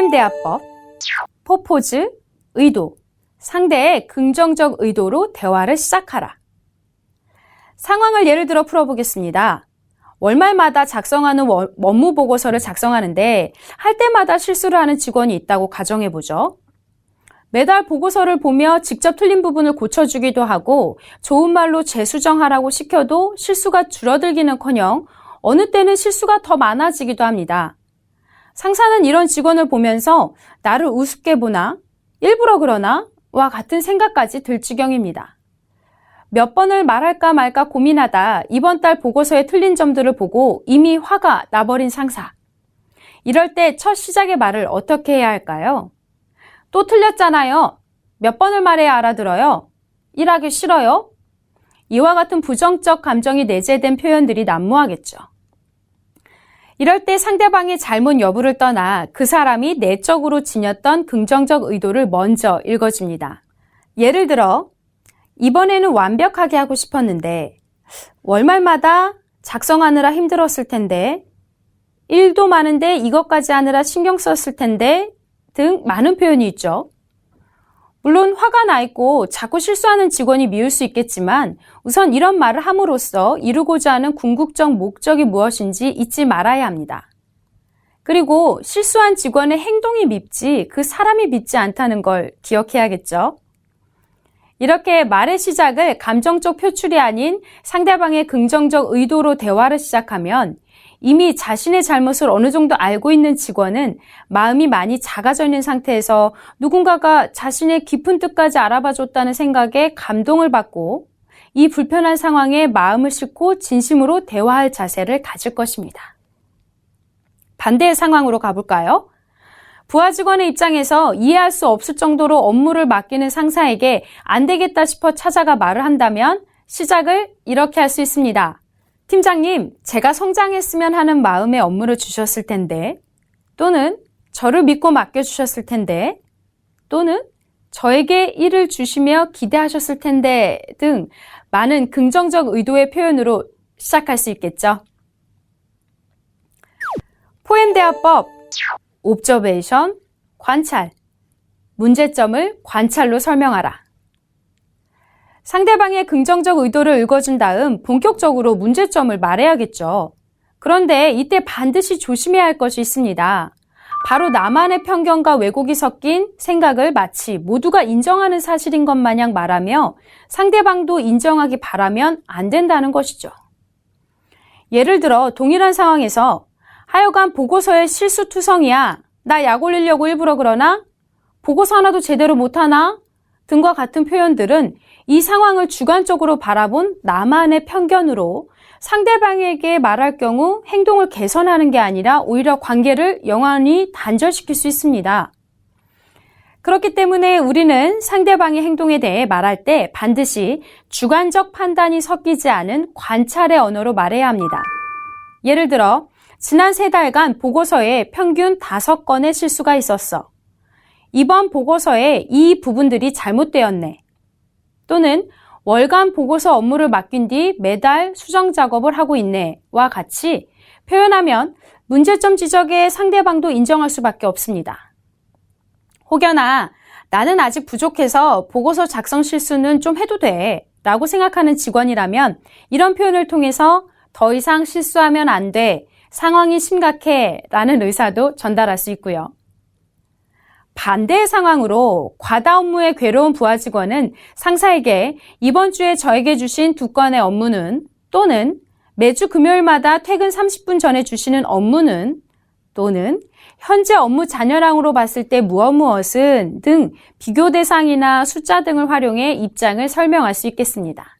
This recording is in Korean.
포엠 대화법, 포포즈, 의도, 상대의 긍정적 의도로 대화를 시작하라. 상황을 예를 들어 풀어보겠습니다. 월말마다 작성하는 업무 보고서를 작성하는데 할 때마다 실수를 하는 직원이 있다고 가정해보죠. 매달 보고서를 보며 직접 틀린 부분을 고쳐주기도 하고 좋은 말로 재수정하라고 시켜도 실수가 줄어들기는커녕 어느 때는 실수가 더 많아지기도 합니다. 상사는 이런 직원을 보면서 나를 우습게 보나? 일부러 그러나? 와 같은 생각까지 들 지경입니다. 몇 번을 말할까 말까 고민하다 이번 달 보고서에 틀린 점들을 보고 이미 화가 나버린 상사. 이럴 때 첫 시작의 말을 어떻게 해야 할까요? 또 틀렸잖아요. 몇 번을 말해야 알아들어요? 일하기 싫어요? 이와 같은 부정적 감정이 내재된 표현들이 난무하겠죠. 이럴 때 상대방의 잘못 여부를 떠나 그 사람이 내적으로 지녔던 긍정적 의도를 먼저 읽어줍니다. 예를 들어 이번에는 완벽하게 하고 싶었는데 월말마다 작성하느라 힘들었을 텐데 일도 많은데 이것까지 하느라 신경 썼을 텐데 등 많은 표현이 있죠. 물론 화가 나 있고 자꾸 실수하는 직원이 미울 수 있겠지만 우선 이런 말을 함으로써 이루고자 하는 궁극적 목적이 무엇인지 잊지 말아야 합니다. 그리고 실수한 직원의 행동이 밉지 그 사람이 밉지 않다는 걸 기억해야겠죠. 이렇게 말의 시작을 감정적 표출이 아닌 상대방의 긍정적 의도로 대화를 시작하면 이미 자신의 잘못을 어느 정도 알고 있는 직원은 마음이 많이 작아져 있는 상태에서 누군가가 자신의 깊은 뜻까지 알아봐줬다는 생각에 감동을 받고 이 불편한 상황에 마음을 싣고 진심으로 대화할 자세를 가질 것입니다. 반대의 상황으로 가볼까요? 부하 직원의 입장에서 이해할 수 없을 정도로 업무를 맡기는 상사에게 안 되겠다 싶어 찾아가 말을 한다면 시작을 이렇게 할 수 있습니다. 팀장님, 제가 성장했으면 하는 마음의 업무를 주셨을 텐데, 또는 저를 믿고 맡겨주셨을 텐데, 또는 저에게 일을 주시며 기대하셨을 텐데 등 많은 긍정적 의도의 표현으로 시작할 수 있겠죠. 포엠 대화법, 옵저베이션, 관찰, 문제점을 관찰로 설명하라. 상대방의 긍정적 의도를 읽어준 다음 본격적으로 문제점을 말해야겠죠. 그런데 이때 반드시 조심해야 할 것이 있습니다. 바로 나만의 편견과 왜곡이 섞인 생각을 마치 모두가 인정하는 사실인 것 마냥 말하며 상대방도 인정하기 바라면 안 된다는 것이죠. 예를 들어 동일한 상황에서 하여간 보고서에 실수투성이야. 나 약 올리려고 일부러 그러나? 보고서 하나도 제대로 못하나? 등과 같은 표현들은 이 상황을 주관적으로 바라본 나만의 편견으로 상대방에게 말할 경우 행동을 개선하는 게 아니라 오히려 관계를 영원히 단절시킬 수 있습니다. 그렇기 때문에 우리는 상대방의 행동에 대해 말할 때 반드시 주관적 판단이 섞이지 않은 관찰의 언어로 말해야 합니다. 예를 들어 지난 3달간 보고서에 평균 5건의 실수가 있었어. 이번 보고서에 이 부분들이 잘못되었네. 또는 월간 보고서 업무를 맡긴 뒤 매달 수정 작업을 하고 있네 와 같이 표현하면 문제점 지적에 상대방도 인정할 수밖에 없습니다. 혹여나 나는 아직 부족해서 보고서 작성 실수는 좀 해도 돼 라고 생각하는 직원이라면 이런 표현을 통해서 더 이상 실수하면 안 돼, 상황이 심각해 라는 의사도 전달할 수 있고요. 반대의 상황으로 과다 업무에 괴로운 부하 직원은 상사에게 이번 주에 저에게 주신 2건의 업무는 또는 매주 금요일마다 퇴근 30분 전에 주시는 업무는 또는 현재 업무 잔여량으로 봤을 때 무엇은 등 비교 대상이나 숫자 등을 활용해 입장을 설명할 수 있겠습니다.